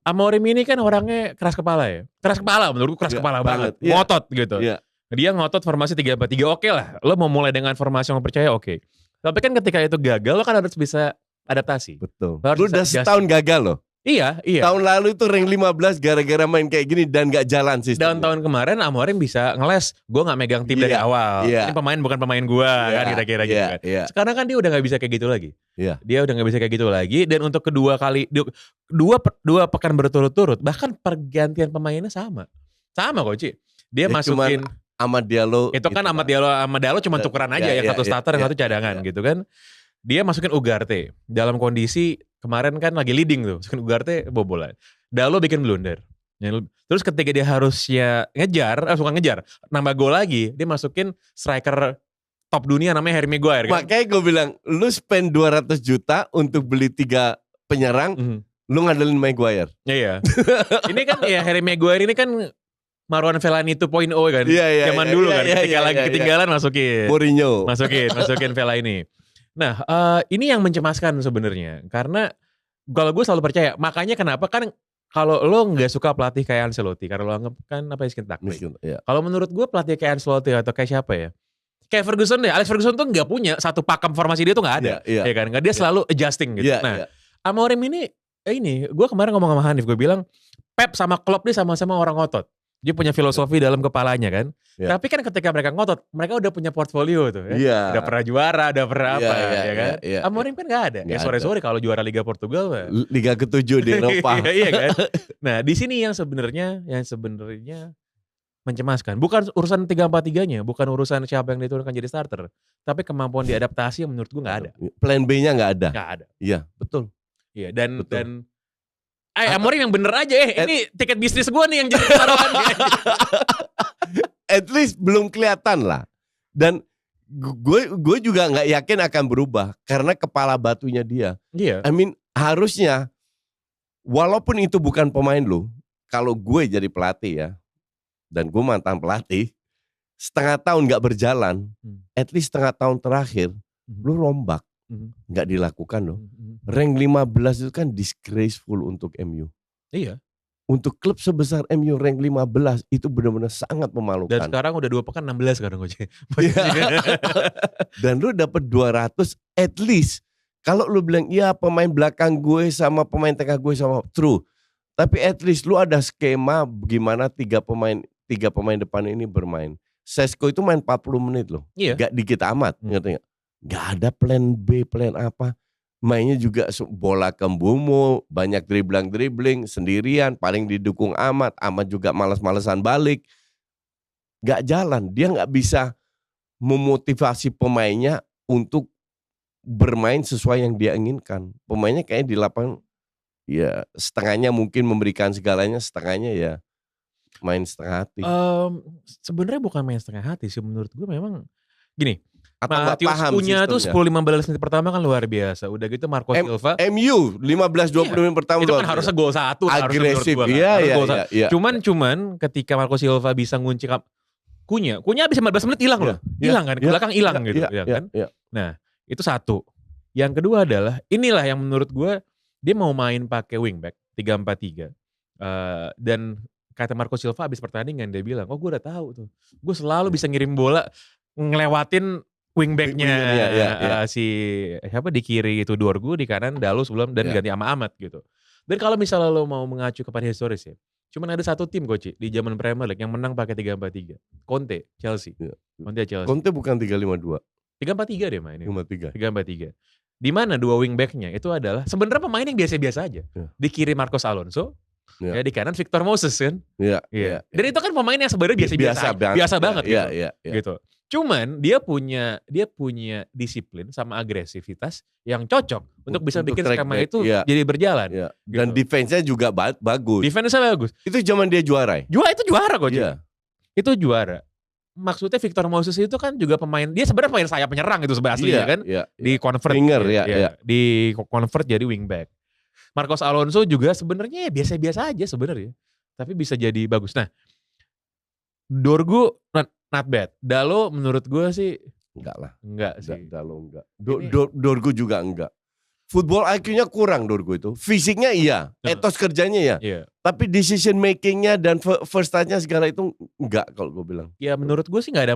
Amorim ini kan orangnya keras kepala ya. Keras kepala menurutku keras kepala banget. Ngotot gitu. Dia ngotot formasi 3-4-3 oke lah. Lo mau mulai dengan formasi yang percaya oke. Tapi kan ketika itu gagal lo kan harus bisa adaptasi. Betul. Lu udah setahun gagal loh. Iya. Tahun lalu itu rank 15 gara-gara main kayak gini dan gak jalan sih. Dan tahun kemarin Amorim bisa ngeles, gue gak megang tim dari awal. Ini pemain bukan pemain gue kan kira-kira gitu kan. Sekarang kan dia udah gak bisa kayak gitu lagi. Dia udah gak bisa kayak gitu lagi. Dan untuk kedua kali, dua pekan berturut-turut, bahkan pergantian pemainnya sama. Sama Coach. Dia masukin Amad Diallo. Itu kan Amad Diallo cuma tukeran aja yang satu starter, yang satu cadangan gitu kan. Dia masukin Ugarte dalam kondisi kemarin kan lagi leading tuh, masukin Ugarte bobolan. Diallo bikin blunder. Terus ketika dia harusnya bukan ngejar, nambah gol lagi, dia masukin striker top dunia namanya Harry Maguire. Kan? Makanya gue bilang, lu spend 200 juta untuk beli 3 penyerang, lu ngandelin Maguire. Iya. Ini kan ya Harry Maguire ini kan Marwan Fellaini 2.0 kan. Zaman dulu kan, ketika lagi ketinggalan masukin. Mourinho. Masukin Fellaini. Nah, ini yang mencemaskan sebenarnya. Karena kalau gue selalu percaya, makanya kenapa kan kalau lo nggak suka pelatih kayak Ancelotti, karena lo anggap kan miskin taktik. Kalau menurut gue pelatih kayak Ancelotti atau kayak siapa ya? Kayak Ferguson deh, Alex Ferguson tuh nggak punya satu pakem formasi dia tuh nggak ada, ya kan? Dia selalu adjusting gitu. Amorim ini, gue kemarin ngomong sama Hanif, gue bilang Pep sama Klopp nih sama-sama orang otot. Dia punya filosofi dalam kepalanya kan. Tapi kan ketika mereka ngotot, mereka udah punya portfolio tuh. Udah pernah juara, udah pernah apa ya kan. Amorim kan gak ada. Sorry kalau juara Liga Portugal. Liga ke-7 di Eropa. Iya kan. Nah di sini yang sebenarnya mencemaskan. Bukan urusan 3-4-3-nya. Bukan urusan siapa yang diturunkan jadi starter. Tapi kemampuan diadaptasi yang menurut gue gak ada. Plan B-nya gak ada. Gak ada. Iya betul. Iya dan Amorim yang bener aja ini tiket bisnis gue nih yang jadi taruhan. At least belum kelihatan lah. Dan gue juga gak yakin akan berubah. Karena kepala batunya dia. I mean harusnya, walaupun itu bukan pemain lu, kalau gue jadi pelatih ya, dan gue mantan pelatih, setengah tahun gak berjalan, at least setengah tahun terakhir, lu rombak. Nggak dilakukan loh. Rank 15 itu kan disgraceful untuk MU. Iya. Untuk klub sebesar MU rank 15 itu benar-benar sangat memalukan. Dan sekarang udah 2 pekan 16 sekarang Coach. Dan lu dapat 200 at least. Kalau lu bilang iya pemain belakang gue sama pemain tengah gue sama true. Tapi at least lu ada skema gimana 3 pemain depan ini bermain. Sesko itu main 40 menit loh. Gak dikit amat, ngerti gak? Gak ada plan B, plan apa. Mainnya juga bola kembumu, banyak dribbling sendirian, paling didukung Ahmad juga malas-malesan balik. Gak jalan, dia gak bisa memotivasi pemainnya untuk bermain sesuai yang dia inginkan. Pemainnya kayaknya di lapangan, ya setengahnya mungkin memberikan segalanya, setengahnya ya main setengah hati. Sebenarnya bukan main setengah hati sih, menurut gue memang gini. Matthews punya tuh 10-15 menit pertama kan luar biasa. Udah gitu Marco Silva. MU 15-20 menit pertama. Itu kan harusnya gol 1. Agresif. Iya. Cuman ketika Marco Silva bisa ngunci Kunya habis 15 menit hilang loh. Hilang kan. Ke belakang hilang gitu. Kan? Nah itu satu. Yang kedua adalah inilah yang menurut gue dia mau main pakai wingback 3-4-3. Dan kata Marco Silva habis pertandingan dia bilang, gue udah tahu tuh. Gue selalu bisa ngirim bola ngelewatin wingbacknya si siapa di kiri itu Dorgu, di kanan Dalot sebelum dan ganti sama Ahmad gitu. Dan kalau misalnya lo mau mengacu kepada historis ya, cuman ada satu tim Coach di zaman Premier League yang menang pakai 3-4-3. Conte, Chelsea. Conte bukan 3-5-2. 3-4-3 dia main. 3-4-3. Di mana 2 wingbacknya itu adalah sebenarnya pemain yang biasa-biasa aja. Di kiri Marcos Alonso, di kanan Victor Moses kan. Dan itu kan pemain yang sebenarnya biasa banget gitu. Cuman dia punya disiplin sama agresivitas yang cocok untuk bisa bikin skema itu jadi berjalan. Gitu. Dan defense-nya juga bagus. Defense-nya bagus. Itu zaman dia juara. Itu juara kok. Itu juara. Maksudnya Victor Moses itu kan juga dia sebenarnya pemain sayap penyerang itu sebenarnya aslinya kan. Di convert di convert jadi wingback. Marcos Alonso juga sebenarnya biasa-biasa aja sebenarnya. Tapi bisa jadi bagus. Nah, Dorgu not bad. Dalot menurut gue sih enggak lah. Enggak sih. Dalot enggak. Dorgu juga enggak. Football IQ-nya kurang menurut gue itu. Fisiknya iya, etos kerjanya ya. Iya. Tapi decision making-nya dan first touch-nya segala itu enggak kalau gue bilang. Ya menurut gue sih nggak ada